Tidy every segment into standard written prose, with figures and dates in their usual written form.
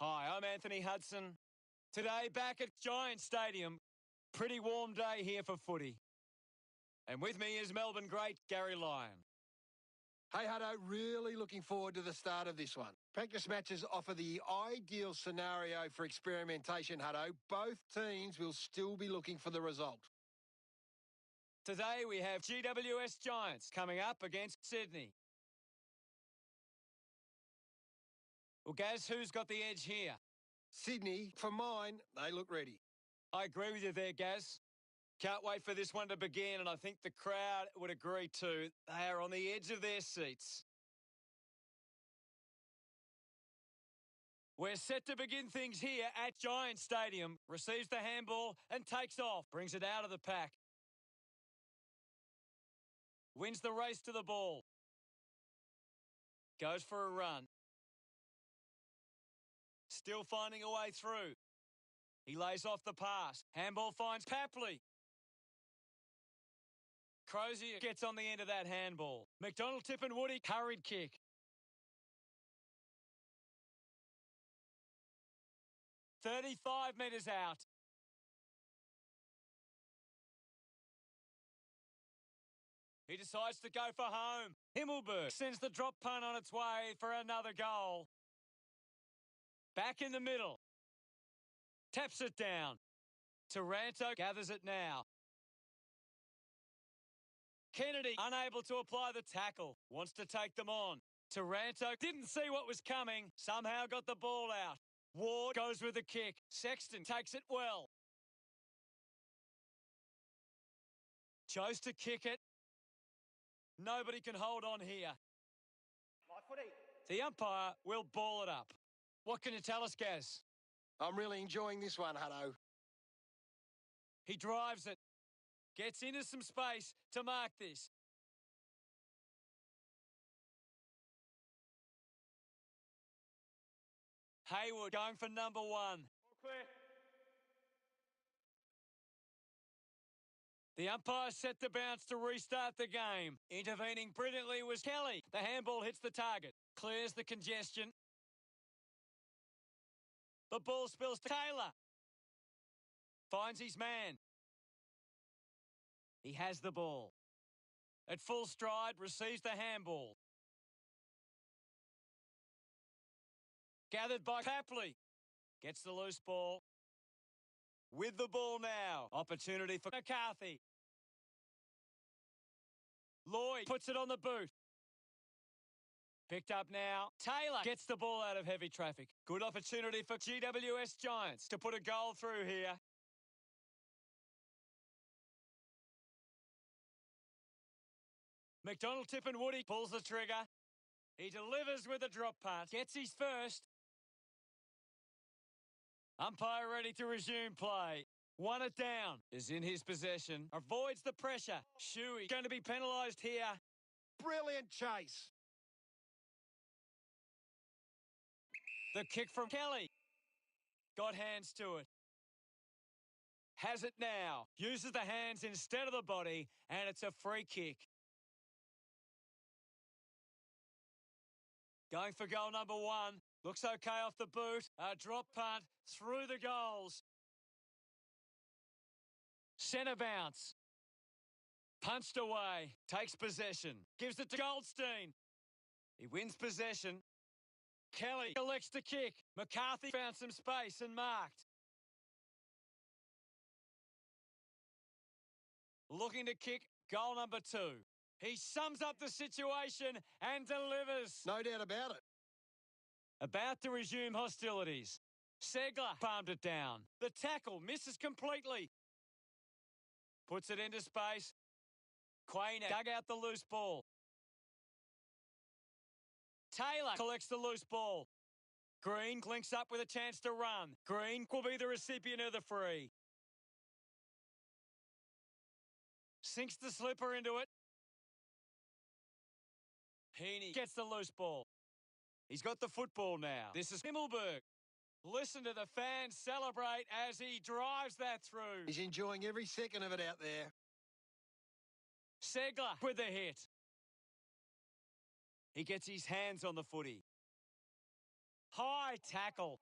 Hi, I'm Anthony Hudson. Today back at Giant Stadium. Pretty warm day here for footy. And with me is Melbourne great Gary Lyon. Hey, Hutto, really looking forward to the start of this one. Practice matches offer the ideal scenario for experimentation, Hutto. Both teams will still be looking for the result. Today we have GWS Giants coming up against Sydney. Well, Gaz, who's got the edge here? Sydney, for mine, they look ready. I agree with you there, Gaz. Can't wait for this one to begin, and I think the crowd would agree too. They are on the edge of their seats. We're set to begin things here at Giant Stadium. Receives the handball and takes off. Brings it out of the pack. Wins the race to the ball. Goes for a run. Still finding a way through. He lays off the pass. Handball finds Papley. Crozier gets on the end of that handball. McDonald, Tip and Woody, hurried kick. "35 metres out. He decides to go for home. Himmelberg sends the drop punt on its way for another goal. Back in the middle. Taps it down. Taranto gathers it now. Kennedy unable to apply the tackle. Wants to take them on. Taranto didn't see what was coming. Somehow got the ball out. Ward goes with the kick. Sexton takes it well. Chose to kick it. Nobody can hold on here. My footy. The umpire will ball it up. What can you tell us, Gaz? I'm really enjoying this one, Hutto. He drives it. Gets into some space to mark this. Hayward going for number one. All clear. The umpire set the bounce to restart the game. Intervening brilliantly was Kelly. The handball hits the target. Clears the congestion. The ball spills to Taylor. Finds his man. He has the ball. At full stride, receives the handball. Gathered by Papley. Gets the loose ball. With the ball now. Opportunity for McCarthy. Lloyd puts it on the boot. Picked up now. Taylor gets the ball out of heavy traffic. Good opportunity for GWS Giants to put a goal through here. McDonald, Tip and Woody pulls the trigger. He delivers with a drop punt. Gets his first. Umpire ready to resume play. Won it down. Is in his possession. Avoids the pressure. Shuey going to be penalised here. Brilliant chase. The kick from Kelly. Got hands to it. Has it now. Uses the hands instead of the body, and it's a free kick. Going for goal number one. Looks okay off the boot. A drop punt through the goals. Centre bounce. Punched away. Takes possession. Gives it to Goldstein. He wins possession. Kelly elects to kick. McCarthy found some space and marked. Looking to kick goal number two. He sums up the situation and delivers. No doubt about it. About to resume hostilities. Segler palmed it down. The tackle misses completely. Puts it into space. Quainer dug out the loose ball. Taylor collects the loose ball. Green links up with a chance to run. Green will be the recipient of the free. Sinks the slipper into it. Heaney gets the loose ball. He's got the football now. This is Himmelberg. Listen to the fans celebrate as he drives that through. He's enjoying every second of it out there. Segler with the hit. He gets his hands on the footy. High tackle.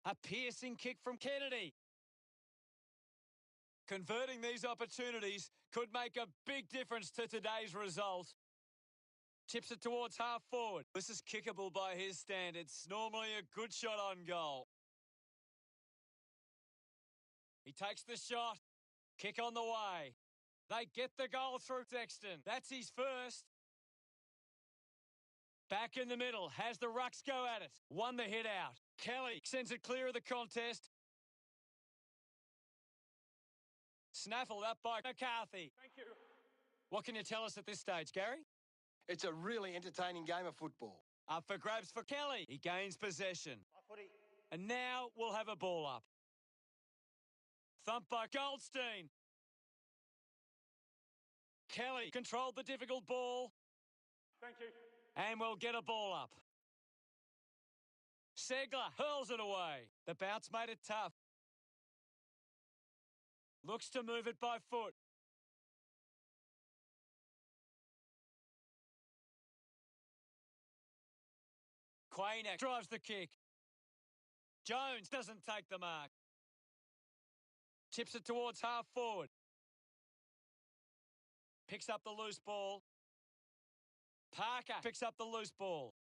A piercing kick from Kennedy. Converting these opportunities could make a big difference to today's result. Tips it towards half forward. This is kickable by his standards. Normally a good shot on goal. He takes the shot. Kick on the way. They get the goal through Sexton. That's his first. Back in the middle. Has the rucks go at it. Won the hit out. Kelly sends it clear of the contest. Snaffled up by McCarthy. Thank you. What can you tell us at this stage, Gary? It's a really entertaining game of football. Up for grabs for Kelly. He gains possession. My footy. And now we'll have a ball up. Thump by Goldstein. Kelly controlled the difficult ball. Thank you. And we'll get a ball up. Segler hurls it away. The bounce made it tough. Looks to move it by foot. Quaynek drives the kick. Jones doesn't take the mark. Tips it towards half forward. Picks up the loose ball. Parker picks up the loose ball.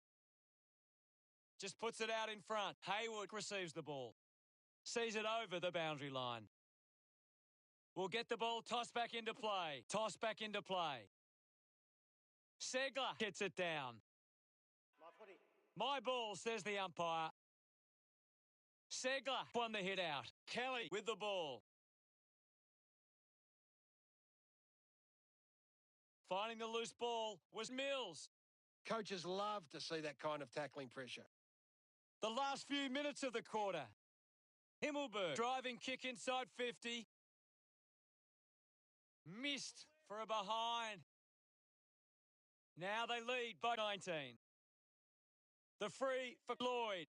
Just puts it out in front. Hayward receives the ball. Sees it over the boundary line. We'll get the ball tossed back into play. Tossed back into play. Segler gets it down. My footy. My ball, says the umpire. Segler won the hit out. Kelly with the ball. Finding the loose ball was Mills. Coaches love to see that kind of tackling pressure. The last few minutes of the quarter. Himmelberg driving kick inside 50. Missed for a behind. Now they lead by 19. The free for Lloyd.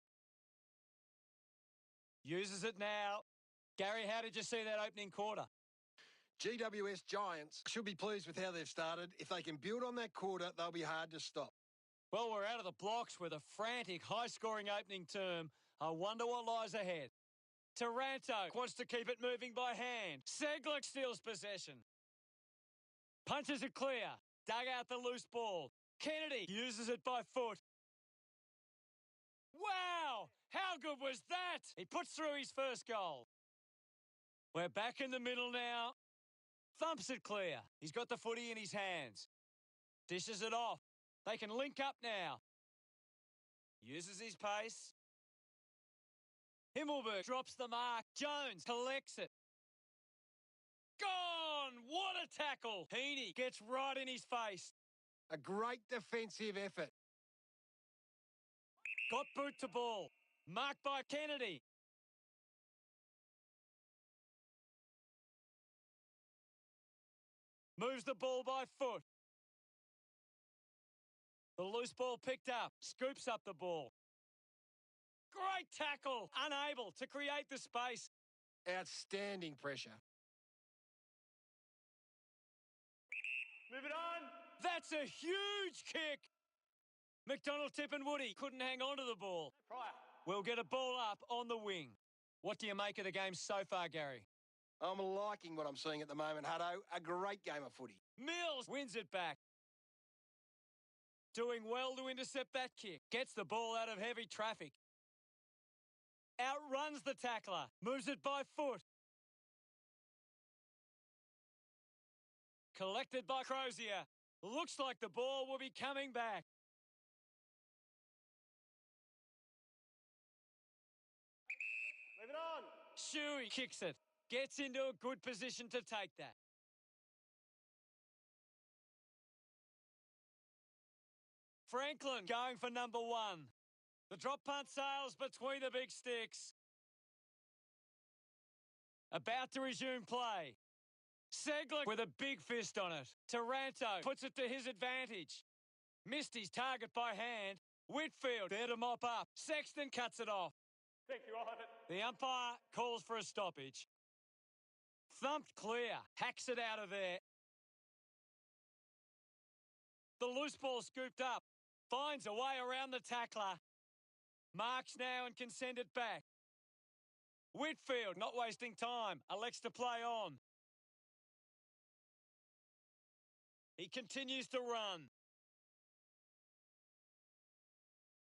Uses it now. Gary, how did you see that opening quarter? GWS Giants should be pleased with how they've started. If they can build on that quarter, they'll be hard to stop. Well, we're out of the blocks with a frantic, high-scoring opening term. I wonder what lies ahead. Taranto wants to keep it moving by hand. Segler steals possession. Punches it clear. Dug out the loose ball. Kennedy uses it by foot. Wow! How good was that? He puts through his first goal. We're back in the middle now. Thumps it clear. He's got the footy in his hands. Dishes it off. They can link up now. Uses his pace. Himmelberg drops the mark. Jones collects it. Gone! What a tackle! Heaney gets right in his face. A great defensive effort. Got boot to ball. Marked by Kennedy. Moves the ball by foot. The loose ball picked up. Scoops up the ball. Great tackle. Unable to create the space. Outstanding pressure. Move it on. That's a huge kick. McDonald, Tip and Woody couldn't hang on to the ball. Prior. We'll get a ball up on the wing. What do you make of the game so far, Gary? I'm liking what I'm seeing at the moment, Hutto. A great game of footy. Mills wins it back. Doing well to intercept that kick. Gets the ball out of heavy traffic. Outruns the tackler. Moves it by foot. Collected by Crozier. Looks like the ball will be coming back. Move it on. Shuey kicks it. Gets into a good position to take that. Franklin going for number one. The drop punt sails between the big sticks. About to resume play. Segler with a big fist on it. Taranto puts it to his advantage. Missed his target by hand. Whitfield there to mop up. Sexton cuts it off. Thank you. I'll have it. The umpire calls for a stoppage. Thumped clear. Hacks it out of there. The loose ball scooped up. Finds a way around the tackler. Marks now and can send it back. Whitfield, not wasting time, elects to play on. He continues to run.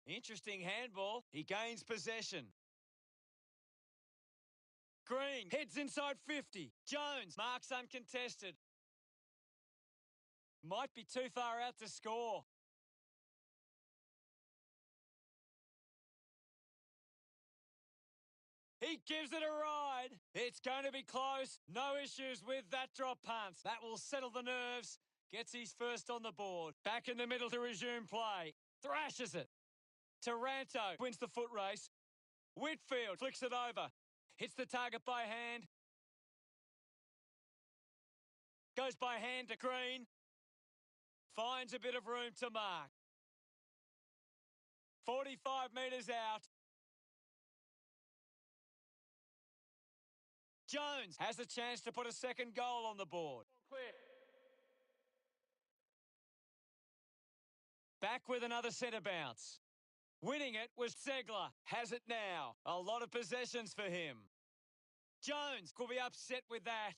Interesting handball. He gains possession. Green heads inside 50. Jones marks uncontested. Might be too far out to score. He gives it a ride. It's going to be close. No issues with that drop punt. That will settle the nerves. Gets his first on the board. Back in the middle to resume play. Thrashes it. Taranto wins the foot race. Whitfield flicks it over. Hits the target by hand. Goes by hand to Green. Finds a bit of room to mark. 45 metres out. Jones has a chance to put a second goal on the board. Clear. Back with another centre bounce. Winning it was Segler. Has it now. A lot of possessions for him. Jones could be upset with that.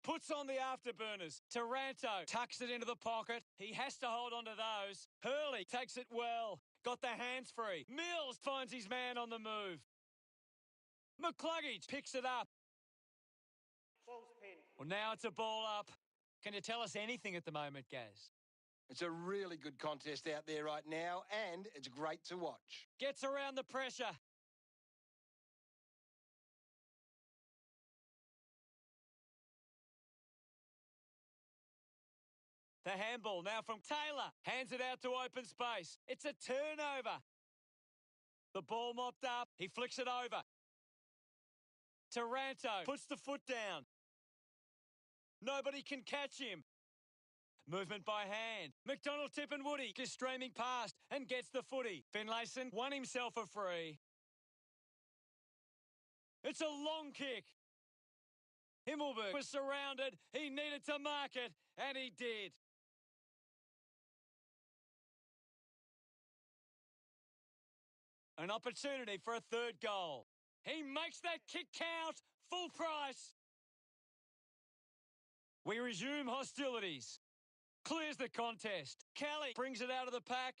Puts on the afterburners. Taranto tucks it into the pocket. He has to hold on to those. Hurley takes it well. Got the hands free. Mills finds his man on the move. McCluggage picks it up. Ball's pinned. Well, now it's a ball up. Can you tell us anything at the moment, Gaz? It's a really good contest out there right now, and it's great to watch. Gets around the pressure. The handball now from Taylor. Hands it out to open space. It's a turnover. The ball mopped up. He flicks it over. Taranto puts the foot down. Nobody can catch him. Movement by hand. McDonald, Tip and Woody is streaming past and gets the footy. Finlayson won himself a free. It's a long kick. Himmelberg was surrounded. He needed to mark it, and he did. An opportunity for a third goal. He makes that kick count. Full price. We resume hostilities. Clears the contest. Kelly brings it out of the pack.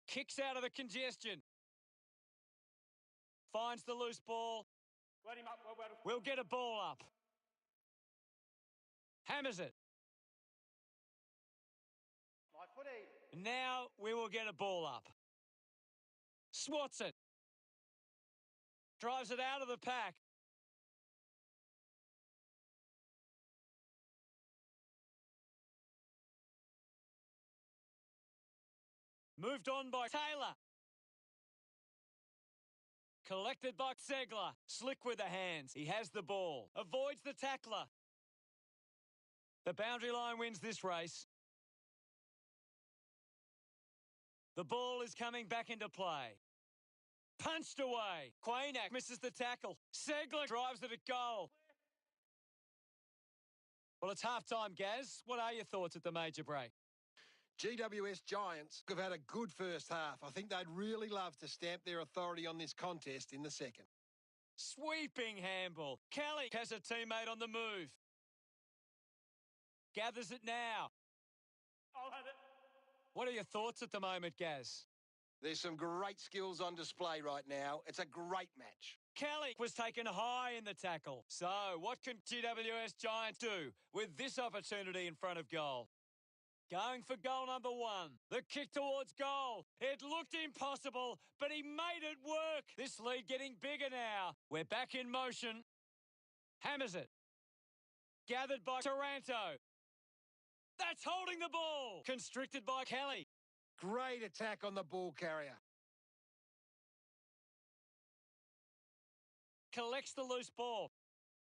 Kicks out of the congestion. Finds the loose ball. Wet him up. Well. We'll get a ball up. Hammers it. My footy. Now we will get a ball up. Swats it. Drives it out of the pack. Moved on by Taylor. Collected by Segler. Slick with the hands. He has the ball. Avoids the tackler. The boundary line wins this race. The ball is coming back into play. Punched away. Quainak misses the tackle. Segler drives it at goal. Well, it's half-time, Gaz. What are your thoughts at the major break? GWS Giants have had a good first half. I think they'd really love to stamp their authority on this contest in the second. Sweeping handball. Kelly has a teammate on the move. Gathers it now. I'll have it. What are your thoughts at the moment, Gaz? There's some great skills on display right now. It's a great match. Kelly was taken high in the tackle. So what can GWS Giants do with this opportunity in front of goal? Going for goal number one. The kick towards goal. It looked impossible, but he made it work. This lead getting bigger now. We're back in motion. Hammers it. Gathered by Taranto. That's holding the ball. Constricted by Kelly. Great attack on the ball carrier. Collects the loose ball.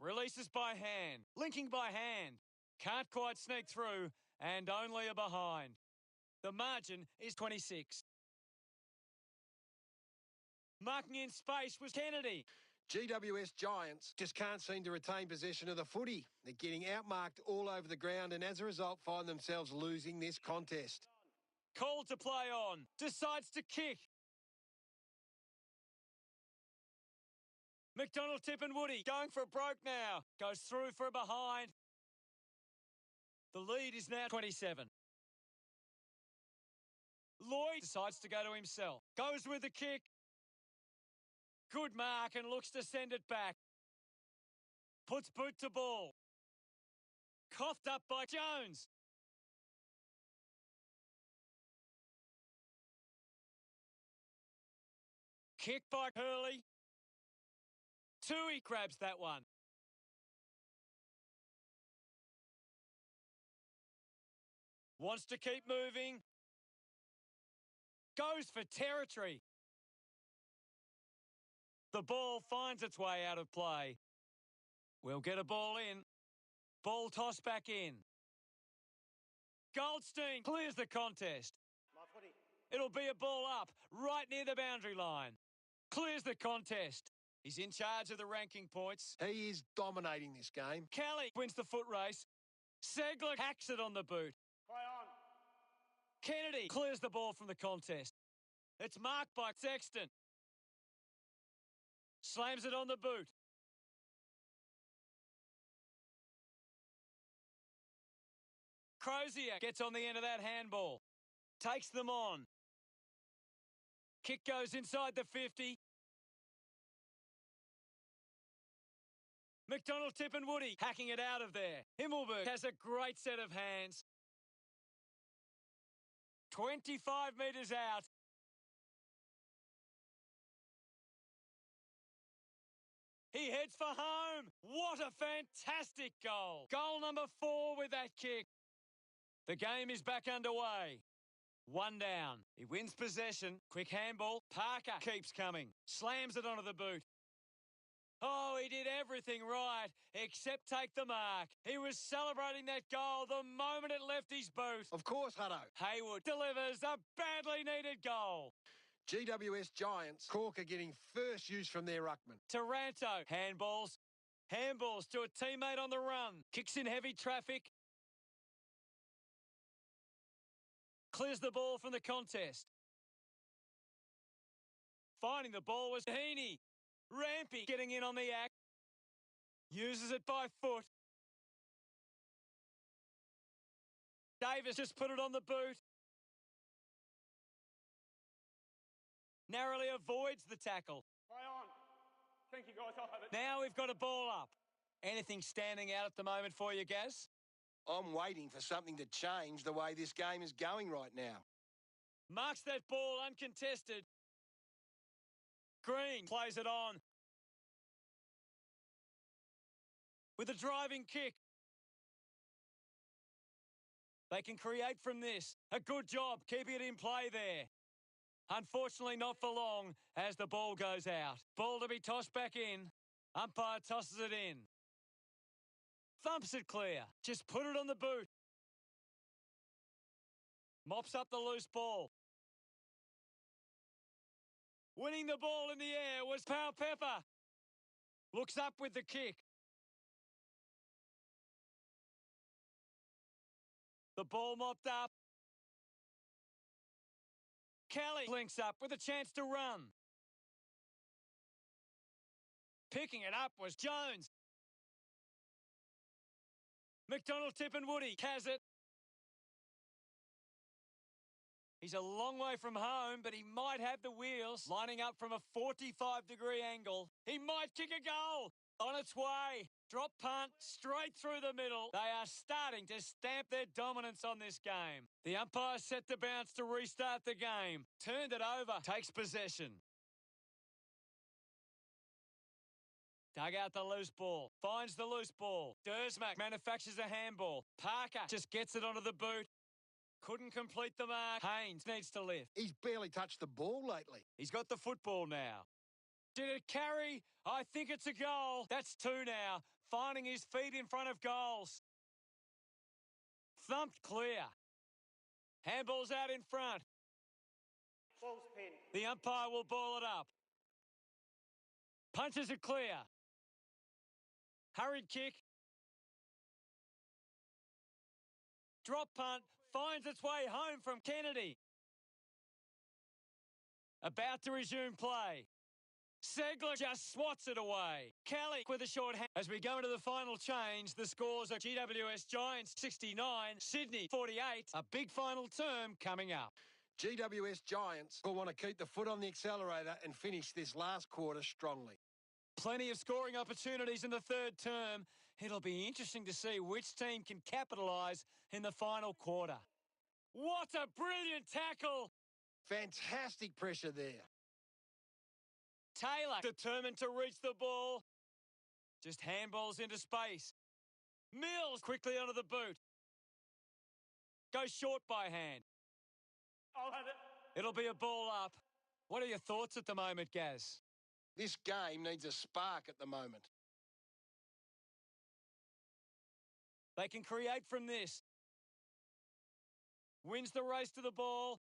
Releases by hand. Linking by hand. Can't quite sneak through. And only a behind. The margin is 26. Marking in space was Kennedy. GWS Giants just can't seem to retain possession of the footy. They're getting outmarked all over the ground and as a result find themselves losing this contest. Called to play on. Decides to kick. McDonald, Tip and Woody going for a broke now. Goes through for a behind. The lead is now 27. Lloyd decides to go to himself. Goes with the kick. Good mark and looks to send it back. Puts boot to ball. Coughed up by Jones. Kick by Hurley. Tui grabs that one. Wants to keep moving. Goes for territory. The ball finds its way out of play. We'll get a ball in. Ball toss back in. Goldstein clears the contest. My footy. It'll be a ball up, right near the boundary line. Clears the contest. He's in charge of the ranking points. He is dominating this game. Kelly wins the foot race. Segler hacks it on the boot. Play on. Kennedy clears the ball from the contest. It's marked by Sexton. Slams it on the boot. Crozier gets on the end of that handball. Takes them on. Kick goes inside the 50. McDonald, Tip and Woody hacking it out of there. Himmelberg has a great set of hands. 25 metres out. He heads for home. What a fantastic goal. Goal number 4 with that kick. The game is back underway. 1 down. He wins possession. Quick handball. Parker keeps coming. Slams it onto the boot. Oh, he did everything right, except take the mark. He was celebrating that goal the moment it left his boot. Of course, Hutto. Hayward delivers a badly needed goal. GWS Giants. Cork are getting first use from their ruckman. Taranto, handballs. Handballs to a teammate on the run. Kicks in heavy traffic. Clears the ball from the contest. Finding the ball was Heaney. Rampy getting in on the act. Uses it by foot. Davis just put it on the boot. Narrowly avoids the tackle. Play on. Thank you, guys. I'll have it. Now we've got a ball up. Anything standing out at the moment for you, Gaz? I'm waiting for something to change the way this game is going right now. Marks that ball uncontested. Green plays it on. With a driving kick. They can create from this. A good job keeping it in play there. Unfortunately not for long as the ball goes out. Ball to be tossed back in. Umpire tosses it in. Thumps it clear. Just put it on the boot. Mops up the loose ball. Winning the ball in the air was Powell Pepper. Looks up with the kick. The ball mopped up. Kelly links up with a chance to run. Picking it up was Jones. McDonald, Tip and Woody has it. He's a long way from home, but he might have the wheels. Lining up from a 45-degree angle. He might kick a goal. On its way. Drop punt straight through the middle. They are starting to stamp their dominance on this game. The umpire set the bounce to restart the game. Turned it over. Takes possession. Dug out the loose ball. Finds the loose ball. Dersmack manufactures a handball. Parker just gets it onto the boot. Couldn't complete the mark. Haynes needs to lift. He's barely touched the ball lately. He's got the football now. Did it carry? I think it's a goal. That's 2 now. Finding his feet in front of goals. Thumped clear. Handball's out in front. Ball's pinned. The umpire will ball it up. Punches it clear. Hurried kick. Drop punt. Finds its way home from Kennedy. About to resume play. Segler just swats it away. Kelly with a short hand. As we go into the final change, the scores are GWS Giants 69, Sydney 48. A big final term coming up. GWS Giants will want to keep the foot on the accelerator and finish this last quarter strongly. Plenty of scoring opportunities in the third term. It'll be interesting to see which team can capitalise in the final quarter. What a brilliant tackle! Fantastic pressure there. Taylor determined to reach the ball. Just handballs into space. Mills quickly onto the boot. Goes short by hand. I'll have it. It'll be a ball up. What are your thoughts at the moment, Gaz? This game needs a spark at the moment. They can create from this. Wins the race to the ball.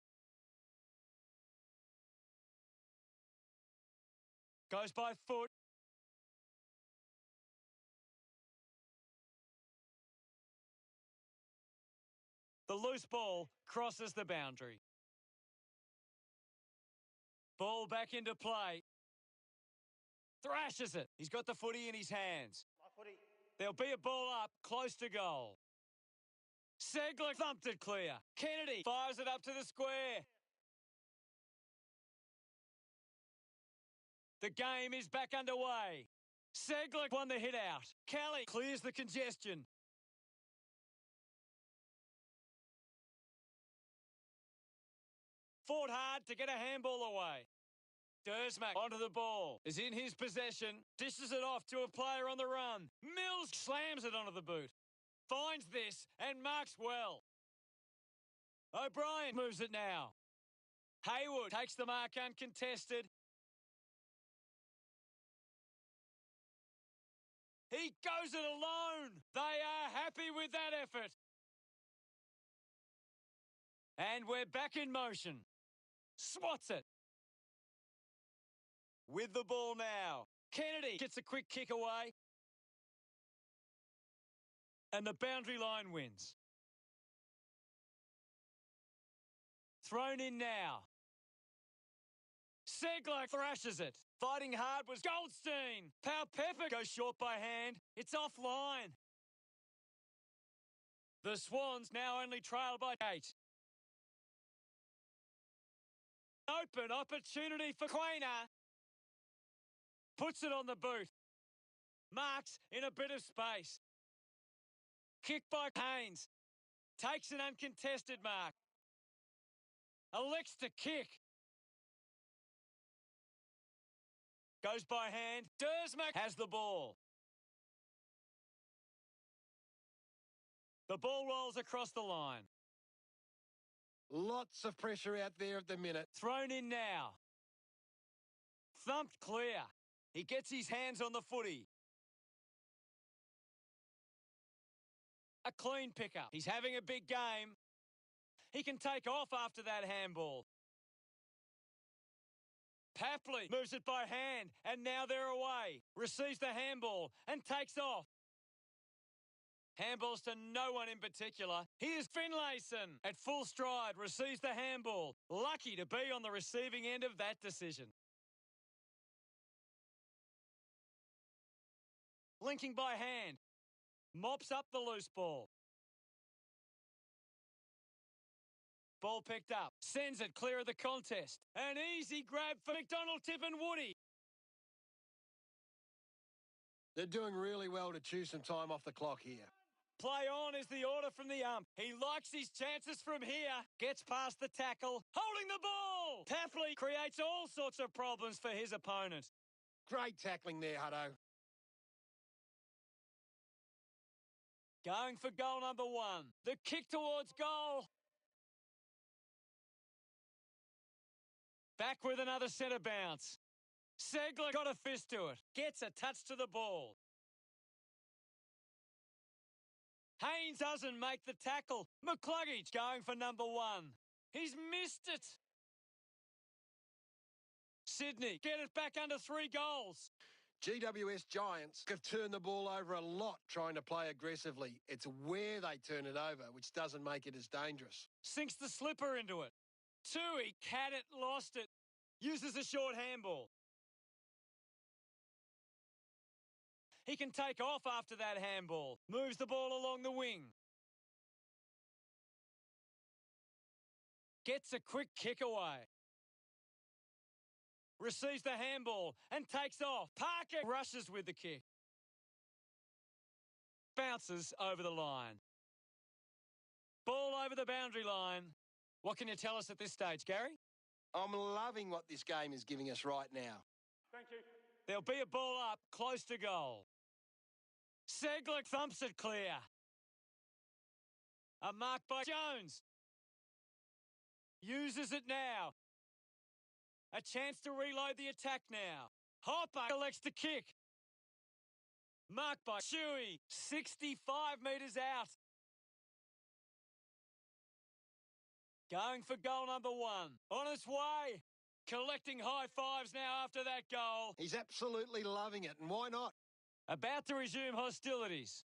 Goes by foot. The loose ball crosses the boundary. Ball back into play. Thrashes it. He's got the footy in his hands. My footy. There'll be a ball up, close to goal. Segler thumped it clear. Kennedy fires it up to the square. The game is back underway. Segler won the hit out. Kelly clears the congestion. Fought hard to get a handball away. Dersmack onto the ball. Is in his possession. Dishes it off to a player on the run. Mills slams it onto the boot. Finds this and marks well. O'Brien moves it now. Haywood takes the mark uncontested. He goes it alone. They are happy with that effort. And we're back in motion. Swats it. With the ball now. Kennedy gets a quick kick away. And the boundary line wins. Thrown in now. Segler thrashes it. Fighting hard was Goldstein. Pepper goes short by hand. It's offline. The Swans now only trail by 8. Open opportunity for Quainer. Puts it on the boot. Marks in a bit of space. Kick by Haynes. Takes an uncontested mark. Elects to kick. Goes by hand. Dersmack has the ball. The ball rolls across the line. Lots of pressure out there at the minute. Thrown in now. Thumped clear. He gets his hands on the footy. A clean pickup. He's having a big game. He can take off after that handball. Papley moves it by hand, and now they're away. Receives the handball and takes off. Handballs to no one in particular. Here's Finlayson at full stride, receives the handball. Lucky to be on the receiving end of that decision. Linking by hand. Mops up the loose ball. Ball picked up. Sends it clear of the contest. An easy grab for McDonald, Tip and Woody. They're doing really well to chew some time off the clock here. Play on is the order from the ump. He likes his chances from here. Gets past the tackle. Holding the ball. Papley creates all sorts of problems for his opponent. Great tackling there, Hutto. Going for goal number 1. The kick towards goal. Back with another centre bounce. Segler got a fist to it. Gets a touch to the ball. Haynes doesn't make the tackle. McCluggage going for number 1. He's missed it. Sydney get it back under 3 goals. GWS Giants have turned the ball over a lot trying to play aggressively. It's where they turn it over, which doesn't make it as dangerous. Sinks the slipper into it. Tui had it, lost it. Uses a short handball. He can take off after that handball. Moves the ball along the wing. Gets a quick kick away. Receives the handball and takes off. Parker rushes with the kick. Bounces over the line. Ball over the boundary line. What can you tell us at this stage, Gary? I'm loving what this game is giving us right now. Thank you. There'll be a ball up close to goal. Segler thumps it clear. A mark by Jones. Uses it now. A chance to reload the attack now. Hopper elects to kick. Marked by Shuey. 65 metres out. Going for goal number 1. On its way. Collecting high fives now after that goal. He's absolutely loving it, and why not? About to resume hostilities.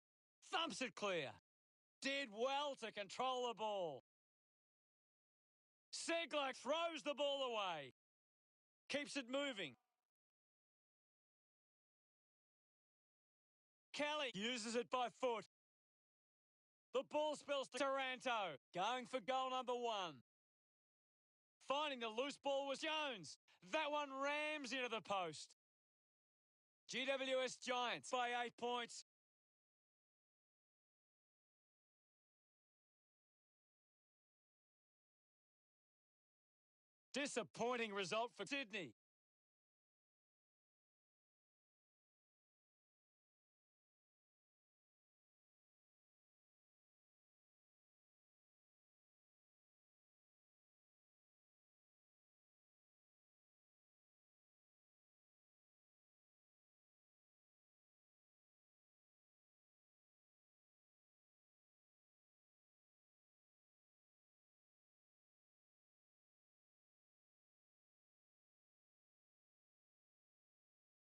Thumps it clear. Did well to control the ball. Segler throws the ball away. Keeps it moving. Kelly uses it by foot. The ball spills to Taranto. Going for goal number 1. Finding the loose ball was Jones. That one rams into the post. GWS Giants by 8 points. Disappointing result for Sydney.